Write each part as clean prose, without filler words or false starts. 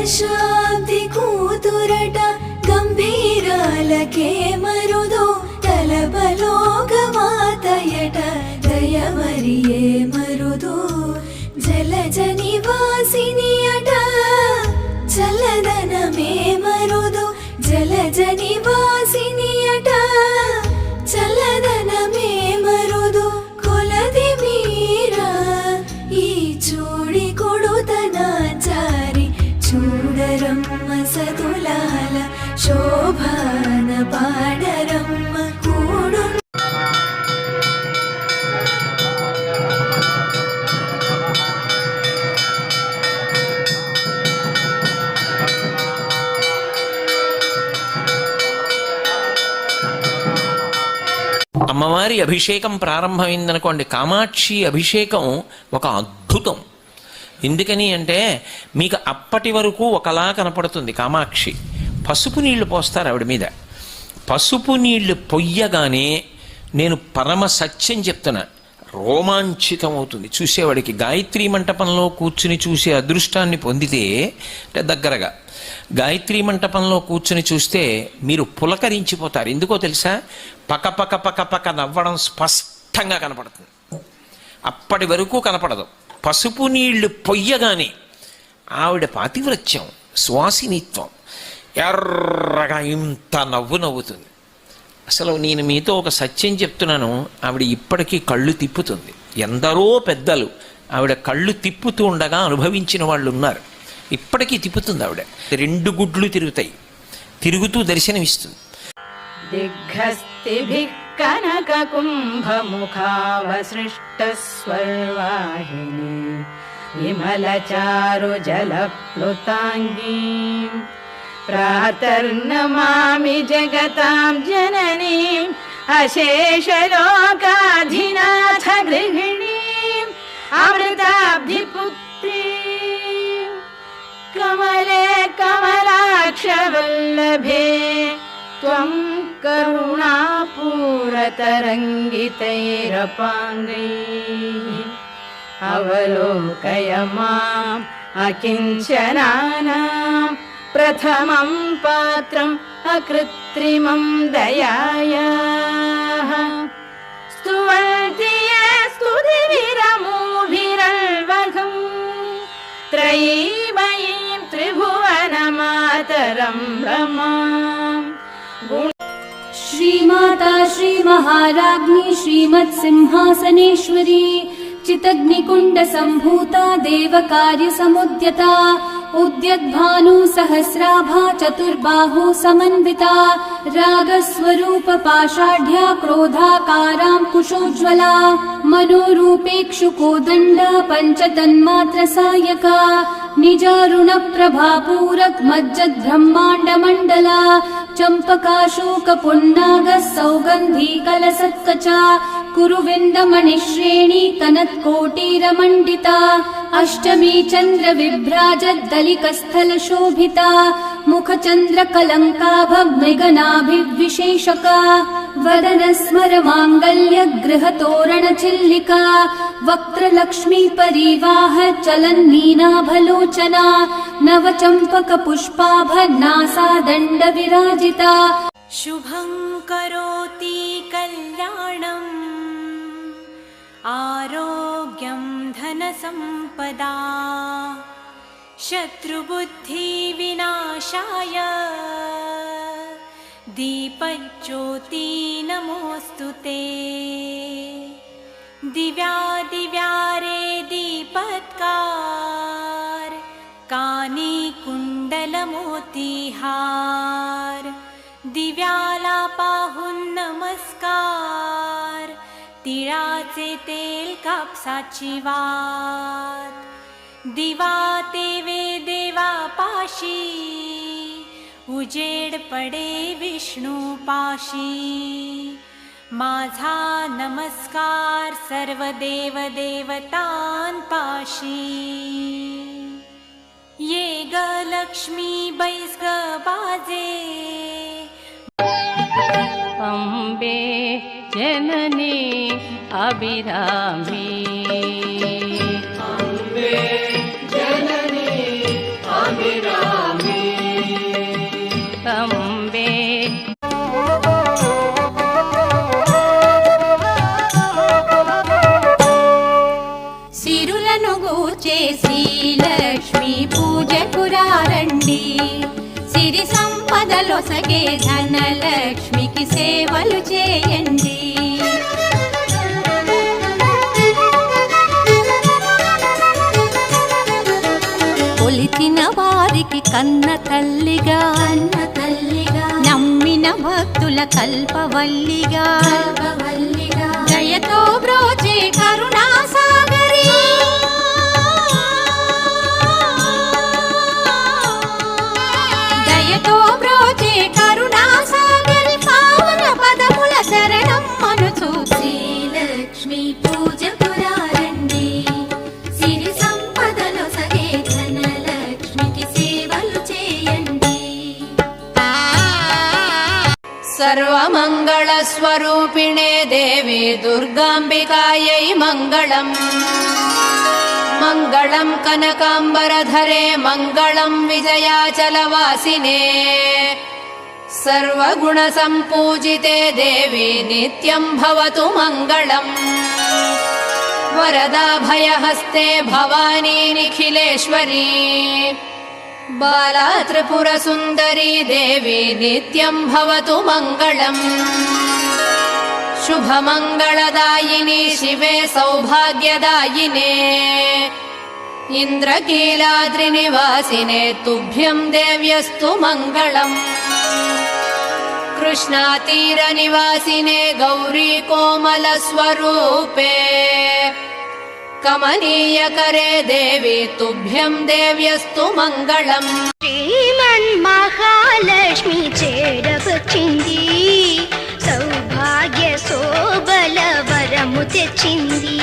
దశాబ్ది కూతురట గంభీరాలకే మరుదో తలబలోగమాతయట దయమరియే మరుదో జలజ నివాసిని అట చల్లదనమే మరుదో జలజ నివాసిని అట చల్లదనమే మరుదో కొలది మీరా ఈ చూడి కొడుతనాచారి చూడరమ్మ సతులాల శోభాన పాడరమ్మ కూడు. అమ్మవారి అభిషేకం ప్రారంభమైందనుకోండి, కామాక్షి అభిషేకం ఒక అద్భుతం. ఎందుకని అంటే మీకు అప్పటి వరకు ఒకలా కనపడుతుంది కామాక్షి. పసుపు నీళ్లు పోస్తారు ఆవిడ మీద. పసుపు నీళ్లు పొయ్యగానే నేను పరమ సత్యం చెప్తున్నా, రోమాంచితం అవుతుంది చూసేవాడికి. గాయత్రీ మంటపంలో కూర్చుని చూసే అదృష్టాన్ని పొందితే అంటే దగ్గరగా గాయత్రీ మంటపంలో కూర్చుని చూస్తే మీరు పులకరించిపోతారు. ఎందుకో తెలుసా? పక పక పక పక నవ్వడం స్పష్టంగా కనపడుతుంది. అప్పటి వరకు కనపడదు. పసుపు నీళ్లు పొయ్యగానే ఆవిడ పాతివ్రత్యం, సువాసినిత్వం, ఎర్రగా ఇంత నవ్వు నవ్వుతుంది. అసలు నేను మీతో ఒక సత్యం చెప్తున్నాను, ఆవిడ ఇప్పటికీ కళ్ళు తిప్పుతుంది. ఎందరో పెద్దలు ఆవిడ కళ్ళు తిప్పుతూ ఉండగా అనుభవించిన వాళ్ళు ఉన్నారు. ఇప్పటికీ తిప్పుతుంది ఆవిడ. 2 గుడ్లు తిరుగుతాయి, తిరుగుతూ దర్శనమిస్తుంది. దిగ్ఘస్తిభిః కనక కుంభముఖావసృష్ట స్వర్వాహిని విమలచారు జలప్లుతాంగీ ప్రాతర్నమామి జగతాం జననీం అశేషలోకాధినాథ గృహిణీం అమృతాబ్ధిపుత్రీం కమలే కమలాక్షవల్లభే త్వం కరుణాపూరతరంగితైరపాంగైః అవలోకయ మాం అకించనానాం ప్రథమం పాత్రం అకృత్రిమం దయాయాః స్తువంతి యే స్తుతిభిరమూభిరల్వఘం త్రయీమయీం త్రిభువనమాతరం రమాం. श्रीमाता श्री महाराज्ञी श्रीमत्सिंहासनेश्वरी चितग्निकुण्ड सम्भूता देवकार्य समुद्यता उद्यद्भानु सहस्राभा चतुर्बाहु समन्विता रागस्वरूप पाषाढ्या क्रोधाकारां कुशोज्ज्वला मनोरूपेक्षु कोदण्ड पञ्चतन्मात्र सायका निजारुण प्रभापूरक मज्जद् ब्रह्माण्ड मण्डला चम्पकाशोक पुन्नाग सौगन्धी कलसत्कचा कुरुविन्दमणिश्रेणी कनत्कोटीरमण्डिता अष्टमी चन्द्र विभ्राजद्दलिकस्थल शोभिता मुखचन्द्र कलङ्काभमृगनाभिविशेषका वदनस्मर माङ्गल्य गृहतोरण चिल्लिका वक्त्रलक्ष्मी परिवाह चलन्नीनाभलोचना नवचम्पक पुष्पाभनासा दण्ड विराजिता शुभं करोति कल्याणम् आरोग्यं धनसम्पदा शत्रुबुद्धिविनाशाय दीपज्योति नमोऽस्तुते दिव्यादिव्यारे दीपत्कार कानी कुण्डलमोतिहार दिव्यालापाहुन नमस्कार तिळाचे तेल कापसाची वात दिवा तेवे देवा पाशी उजेड पडे विष्णू पाशी माझा नमस्कार सर्व देव देवतां पाशी ये ग लक्ष्मी बैस ग बाजे अम्बे जननी अभिरामी अम्बे जननी अभिरामी పూజకు రండి. సిరి సంపదలొసగే ధనలక్ష్మికి సేవలు చేయండి. కొలిచిన వారికి కన్న తల్లిగా నమ్మిన భక్తుల కల్పవల్లిగా దయతో బ్రోచే కరుణా సాగరి. దయతో బ్రోచే కరుణా సాగరి పావన పదముల శరణం మనుచు శ్రీలక్ష్మి పూజకు రండి. సిరి సంపదలో సగే ధనలక్ష్మికి సేవలు చేయండి. సర్వమంగళ స్వరూపిణే దేవి దుర్గాంబికాయై మంగళం. మంగళం కనకాంబరధరే మంగళం విజయాచలవాసినే. సర్వగుణ సంపూజితే దేవి నిత్యం భవతు మంగళం. వరదాభయహస్తే భవానీ నిఖిలేశ్వరీ. బాలా త్రిపుర సుందరీ దేవి నిత్యం భవతు మంగళం. శుభమంగళదాయిని శివే సౌభాగ్యదాయినే. ఇంద్రకీలాద్రి నివాసినే తుభ్యం దేవ్యస్తు మంగళం. కృష్ణాతీర నివాసినే గౌరీ కోమల స్వరూపే. కమనీయకరే దేవి తుభ్యం దేవ్యస్తు మంగళం. శ్రీమన్మహాలక్ష్మి చేరవచ్చింది. సౌభాగ్య శోభల వరము తెచ్చింది.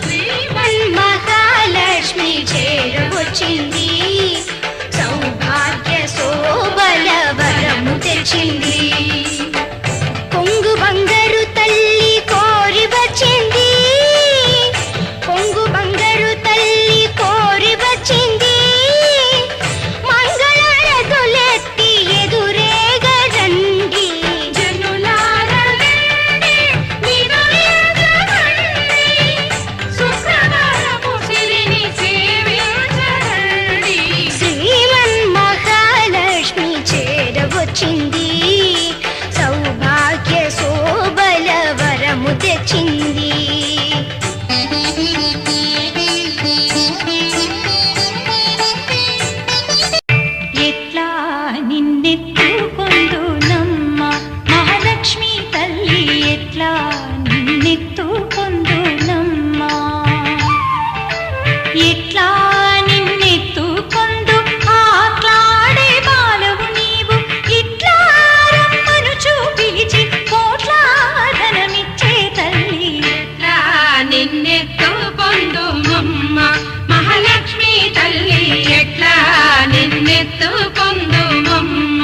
శ్రీమన్మహాలక్ష్మి చేరవచ్చింది. సౌభాగ్య శోభల వరము తెచ్చింది. కొంగు బంగారు తల్లి కోరి వచ్చింది. కొంగు బంగారు తల్లి కోరి వచ్చింది. మంగళారతులెత్తి ఎదురేగా రండి. జనులారా రండి, వినయగరండి. శుక్రవారపు సిరిని సేవించరండి. శ్రీమన్మహాలక్ష్మి చేరవచ్చింది. సౌభాగ్య శోభల వరము తెచ్చింది. ఎట్లా నిన్నెత్తుకొందునమ్మ మహాలక్ష్మి తల్లి. ఎట్లా నిన్నెత్తుకొందునమ్మ. ఎట్లా నిన్నెత్తుకొందు ఆట్లాడే బాలవు నీవు. ఇట్లా రమ్మను చూపించి కోట్లాధనమిచ్చే తల్లి. ఎట్లా నిన్నెత్తుకొందుమమ్మ మహాలక్ష్మి తల్లి. ఎట్లా నిన్నెత్తుకొందుమమ్మ.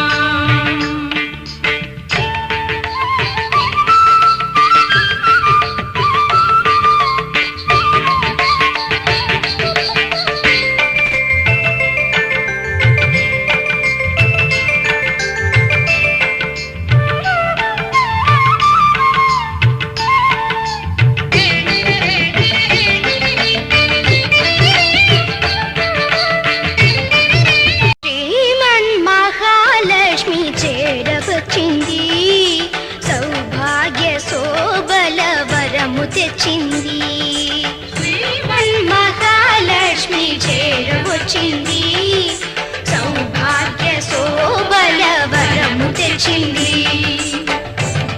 శ్రీమన్మహాలక్ష్మి చేరవచ్చింది. సౌభాగ్య శోభల వరము తెచ్చింది. శ్రీమన్మహాలక్ష్మి చేరవచ్చింది. సౌభాగ్య శోభల వరము తెచ్చింది.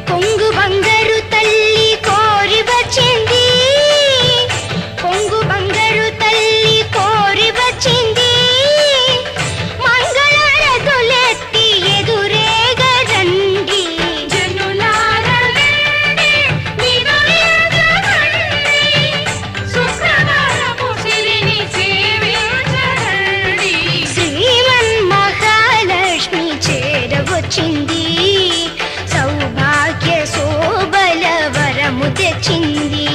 కొంగు బంగారు తల్లి కోరి వచ్చింది. కొంగు బంగారు తల్లి కోరి వచ్చింది. మంగళారతులెత్తి ఎదురేగా రండి. జనులారా రండి, వినయగరండి. శుక్రవారపు సిరిని సేవించరండి. శ్రీమన్మహాలక్ష్మి చేరవచ్చింది. సౌభాగ్య శోభల వరము తెచ్చింది.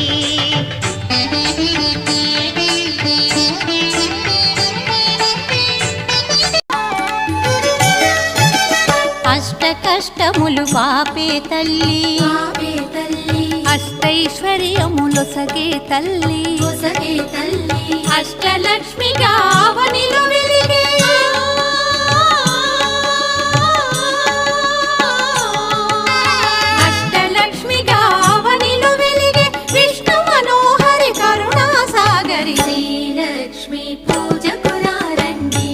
అష్ట కష్టములు బాపే తల్లి. అష్టైశ్వర్యములొసగే తల్లి. అష్టలక్ష్మిగా అవనిలో వెలిగే అష్టలక్ష్మిగా అవనిలో వెలిగే విష్ణు మనోహరి కరుణా సాగరి శ్రీలక్ష్మి పూజకు రండి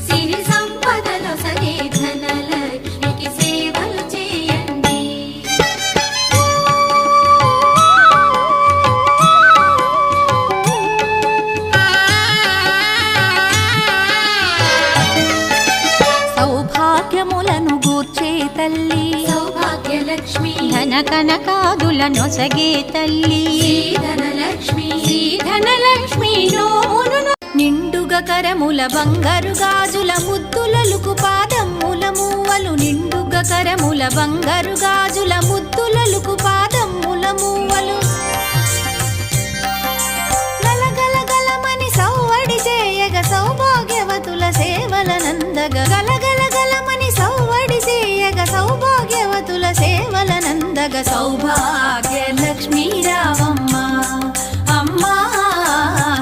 సిరి సంపదలో సగే ధనలక్ష్మికి సేవలు చేయండి. సౌభాగ్యములను గూర్చే తల్లి సౌభాగ్యలక్ష్మి ధన కనకాదుల నొసగే తల్లి ధనలక్ష్మి ధనలక్ష్మి నోమును నిండుగ కరముల బంగారు గాజుల ముద్దులలుకు పాదముల మూవలు నిండుగ కరముల బంగారు గాజుల ముద్దులలుకు పాదముల మూవలు గలగలగలమని సౌవడి చేయగ సౌభాగ్యవతుల సేవల నందగ గలగలగలమని సౌవడి చేయగ సౌభాగ్యవతుల సేవల నందగ సౌభాగ్య లక్ష్మీ రావమ్మ అమ్మా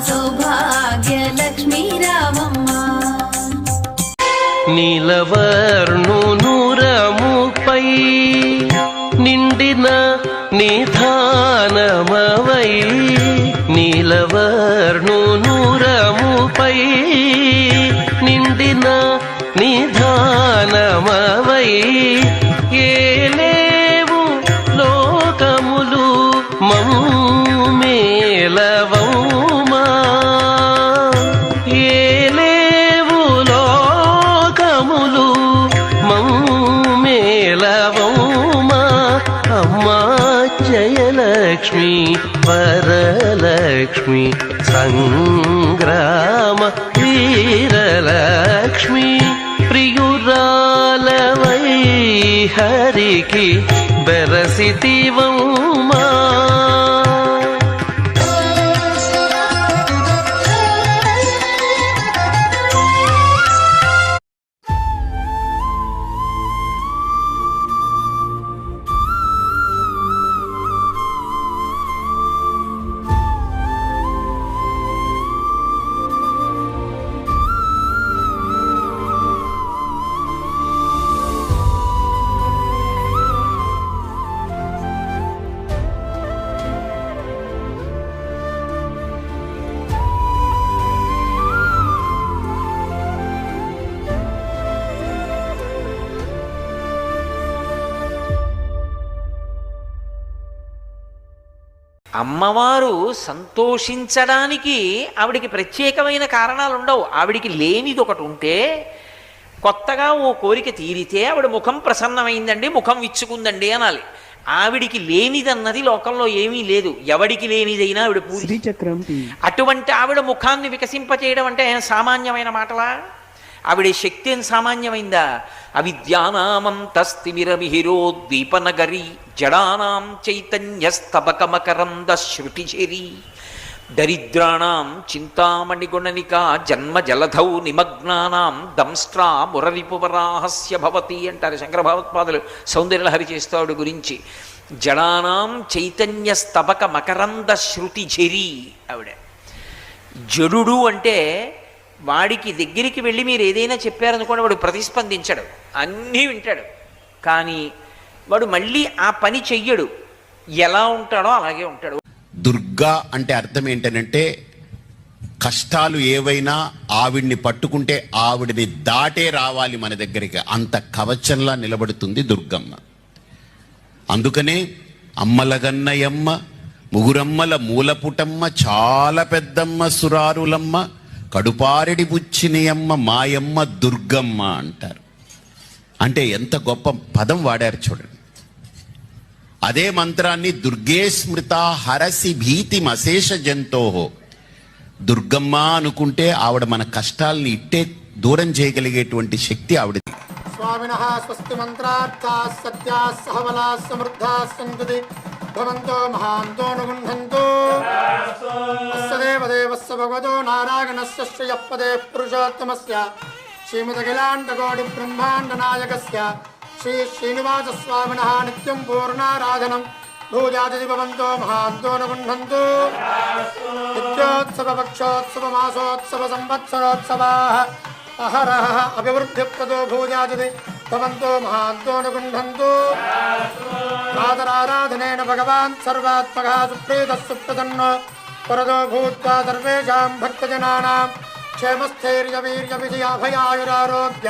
సౌభాగ్య లక్ష్మీ రావమ్మ. నీలవర్ణునురముపై నిండిన నిధానమవై నీలవర్ణునురముపై నిండిన నిధానమవై ఏలేవు లోకములు మమ్మేలవౌమా ఏలేవు లోకములు మమ్మేలవౌమా అమ్మా జయలక్ష్మి వరలక్ష్మి సంగ్రామ వీరలక్ష్మి ప్రియురాలవై హరికి బెరసితివౌమా అమ్మవారు సంతోషించడానికి ఆవిడికి ప్రత్యేకమైన కారణాలు ఉండవు. ఆవిడికి లేనిది ఒకటి ఉంటే, కొత్తగా ఓ కోరిక తీరితే ఆవిడ ముఖం ప్రసన్నమైందండి, ముఖం విచ్చుకుందండి అనాలి. ఆవిడికి లేనిదన్నది లోకంలో ఏమీ లేదు. ఎవడికి లేనిదైనా ఆవిడ పూరి. అటువంటి ఆవిడ ముఖాన్ని వికసింపచేయడం అంటే సామాన్యమైన మాటలా? ఆవిడ శక్తి ఏం సామాన్యమైందా? అవిద్యానామంతస్తిమిరమిహిరోద్దీపనగరి జడానాం చైతన్యస్తబకమకరంద శృతిచేరి దరిద్రాణాం చింతామణిగుణనికా జన్మ జలధౌ నిమగ్నానాం దంస్ట్రా మురరిపువరాహస్య భవతి అంటారు శంకర భగవత్పాదులు సౌందర్యలహరి చేస్తాడు గురించి. జడానాం చైతన్యస్తబక మకరంద శృతిచేరి ఆవిడ. జడుడు అంటే వాడికి దగ్గరికి వెళ్ళి మీరు ఏదైనా చెప్పారనుకోండి వాడు ప్రతిస్పందించడు, అన్నీ వింటాడు, కానీ వాడు మళ్ళీ ఆ పని చెయ్యడు. ఎలా ఉంటాడో అలాగే ఉంటాడు. దుర్గా అంటే అర్థం ఏంటనంటే కష్టాలు ఏవైనా ఆవిడ్ని పట్టుకుంటే ఆవిడిని దాటే రావాలి మన దగ్గరికి, అంత కవచంలా నిలబడుతుంది దుర్గమ్మ. అందుకనే అమ్మలగన్నయమ్మ, ముగురమ్మల మూలపుటమ్మ, చాలా పెద్దమ్మ సురారులమ్మ, కడుపారెడి బుచ్చినియమ్మ మాయమ్మ దుర్గమ్మ అంటారు. అంటే ఎంత గొప్ప పదం వాడారు చూడండి. అదే మంత్రాన్ని దుర్గే స్మృత హరసి భీతి మశేష జంతోహో, దుర్గమ్మ అనుకుంటే ఆవిడ మన కష్టాలని ఇట్టే దూరం చేయగలిగేటువంటి శక్తి ఆవిడది. స్వామినః స్వస్తి మంత్రార్థాః సత్యాః సహబలాః సమృద్ధాః సంతుతి భవంతో మహాంతో అనుగుణంతో అస్య దేవదేవస్య భగవతో నారాయణస్య శ్రియపదే పురుషోత్తమస్య శ్రీమదఖిలాండకోటి బ్రహ్మాండ నాయకస్య శ్రీ శ్రీనివాస స్వామినః నిత్యం పూర్ణారాధనం భూజాతి భవంతో మహాంతో నగుణ్ణంతు నిత్యోత్సవ పక్షోత్సవ మాసోత్సవ సంవత్సరోత్సవాః అహరః అభివృద్ధిప్రదో భూజాతి భవంతో మహాంతో నగుణ్ణంతు ఆదరారాధనేన భగవాన్ సర్వాత్మకः సుప్రీతः సుప్రసన్నో వరదో భూత్వా సర్వేషాం భక్తజనానాం క్షేమస్థైర్యవీర్య విజయాభయాయురారోగ్య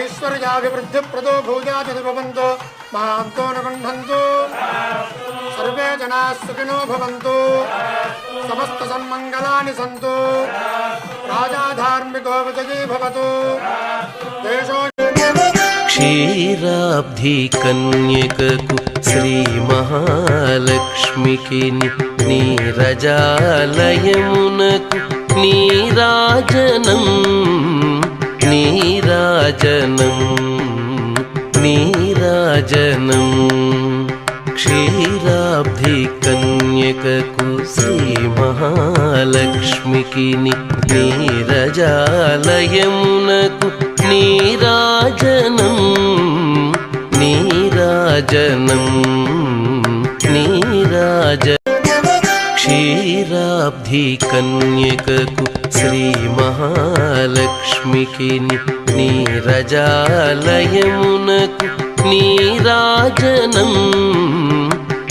ఐశ్వర్యాభివృద్ధిప్రదో భూజాతి భవంతో మహాంతో నగుణ్ణంతు సర్వే జనాః సుఖినో భవంతు సమస్త సన్మంగళాని సంతు రాజా ధార్మికో విజయీ భవతు దేశో క్షీరాబ్ధి కన్యకకు శ్రీ మహాలక్ష్మికి నీరజాలయమునకు నీరాజనం నీరాజనం నీరాజనం క్షీరాబ్ధి కన్యకకు శ్రీ మహాలక్ష్మికి నీరజాలయమునకు నీరాజనం నీరాజనం నీరాజ క్షీరాబ్ధి కన్యకకు శ్రీ మహాలక్ష్మికి నీరజాలయమునకు నీరాజనం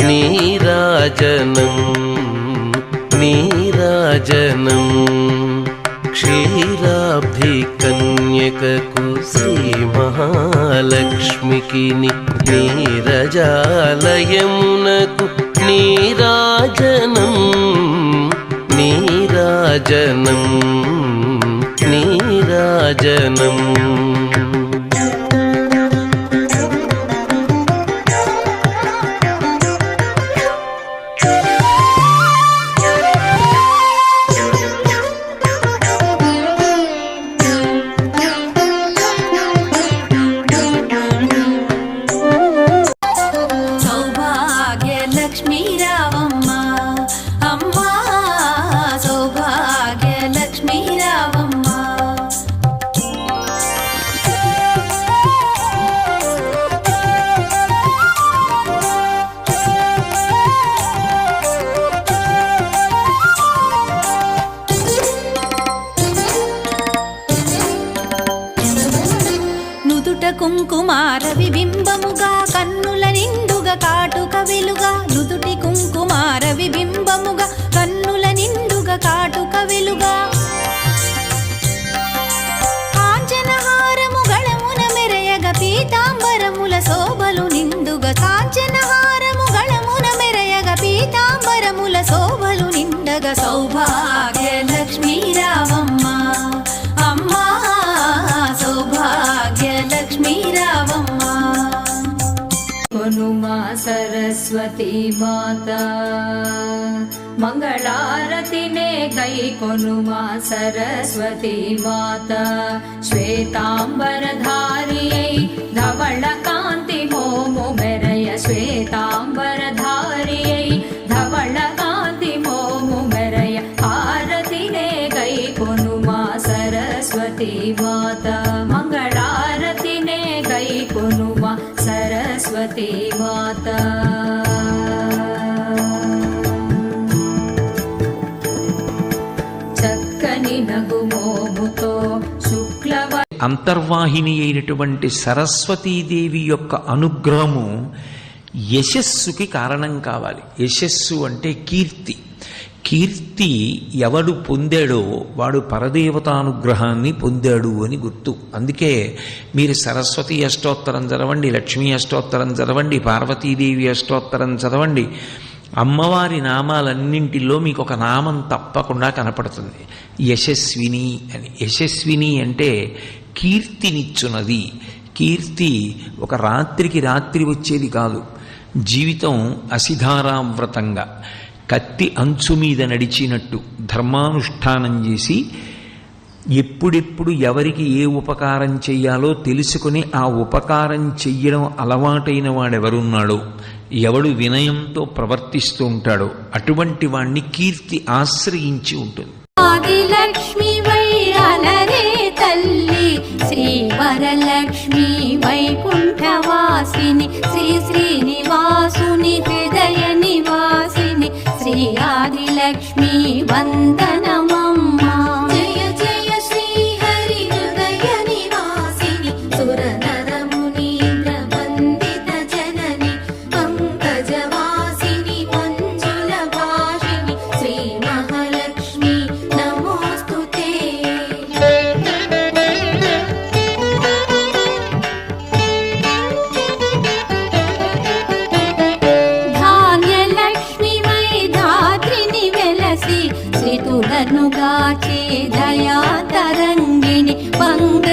నీరాజనం నీరాజనం క్షీరాబ్ధి కన్యకకు శ్రీ మహాలక్ష్మికి నీరజాలయమునకు నీరాజనం నీరాజనం నీరాజనం సౌభాగ్యలక్ష్మీ రావమ్మ అమ్మా సౌభాగ్యలక్ష్మీ రావమ్మ నుదుట కుంకుమార విబింబముగా కన్నుల నిండుగా కాటుక వెలుగా నుదుటి కుంకుమార విబింబముగా కన్నుల నిండుగా కాటుక వెలుగా కాంచనహారము గళమున మెరయగ పీతాంబరముల శోభలు నిండుగా కాంచనహారము గళమున మెరయగ పీతాంబరముల శోభలు నిండగా సౌభాగ్యలక్ష్మీ రావమ్మ అమ్మా సౌభాగ్యలక్ష్మీ రావమ్మ కొనుమా సరస్వతి మాత మంగళారతినే కై కొనుమా సరస్వతి మాత శ్వేతాంబరధారియై ధవళ కాంతి మోము మెరయ శ్వేతాంబరధారియై ధవళ కాంతి మోము మెరయ హారతినే కై కొనుమా సరస్వతి మాత మంగళారతినే కై కొనుమా సరస్వతి మాత చక్కని నగుమోముతో శుక్లవ అంతర్వాహిని అయినటువంటి సరస్వతీదేవి యొక్క అనుగ్రహము యశస్సుకి కారణం కావాలి. యశస్సు అంటే కీర్తి. కీర్తి ఎవడు పొందాడో వాడు పరదేవతానుగ్రహాన్ని పొందాడు అని గుర్తు. అందుకే మీరు సరస్వతి అష్టోత్తరం చదవండి, లక్ష్మీ అష్టోత్తరం చదవండి, పార్వతీదేవి అష్టోత్తరం చదవండి. అమ్మవారి నామాలన్నింటిలో మీకు ఒక నామం తప్పకుండా కనపడుతుంది, యశస్విని అని. యశస్విని అంటే కీర్తినిచ్చున్నది. కీర్తి ఒక రాత్రికి రాత్రి వచ్చేది కాదు. జీవితం అసిధారావ్రతంగా కత్తి అంచు మీద నడిచినట్టు ధర్మానుష్ఠానం చేసి ఎప్పుడెప్పుడు ఎవరికి ఏ ఉపకారం చెయ్యాలో తెలుసుకుని ఆ ఉపకారం చెయ్యడం అలవాటైన వాడెవరున్నాడో, ఎవడు వినయంతో ప్రవర్తిస్తూ ఉంటాడో అటువంటి వాణ్ణి కీర్తి ఆశ్రయించి ఉంటుంది. ఆదిలక్ష్మి వైరాలనే తల్లి శ్రీ వరలక్ష్మి వైకుంఠవాసిని శ్రీ శ్రీనివాసుని హృదయ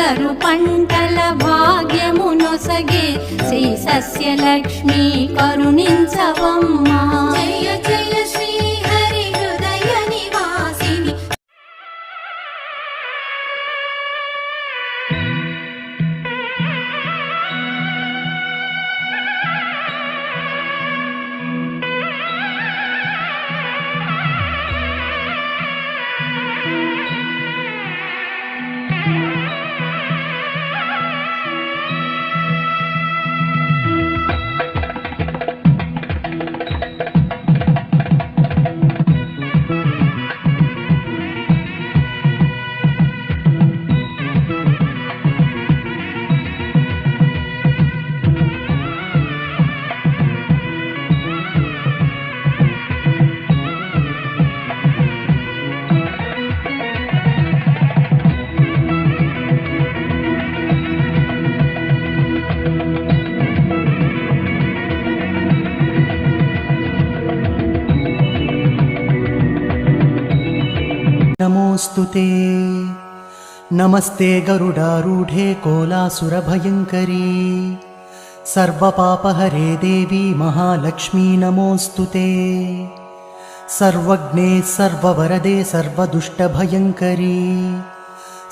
బంగారు పంటల భాగ్యమునొసగే శ్రీ సస్యలక్ష్మి కరుణించవమ్మా. జయ జయ శ్రీ హరి హృదయ నివాసిని. नमोस्तुते नमस्ते गरुडारूढे कोलासुरभयङ्करी सर्वपापहरे देवी महालक्ष्मी नमोस्तुते सर्वज्ञे सर्ववरदे सर्वदुष्टभयङ्करी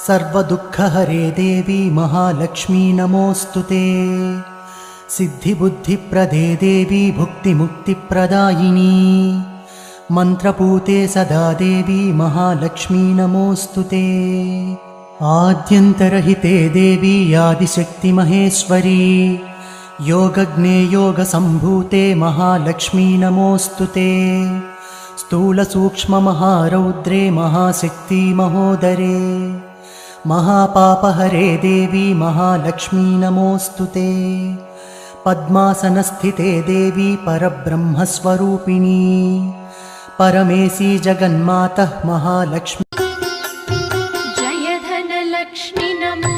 सर्वदुःखहरे देवी महालक्ष्मी नमोस्तुते सिद्धिबुद्धिप्रदे देवी भुक्तिमुक्तिप्रदायिनी मंत्रपूते सदा देवी महालक्ष्मी नमोस्तुते आद्यन्तरहिते देवी आदिशक्ति महेश्वरी योगज्ञे योगसम्भूते महालक्ष्मी नमोस्तुते स्थूलसूक्ष्ममहारौद्रे महाशक्ति महोदरे महापापहरे देवी महालक्ष्मी नमोस्तुते पद्मासनस्थिते देवी परब्रह्मस्वरूपिणी परमेशी जगन्मातः महालक्ष्मी. जय धनलक्ष्मी नमो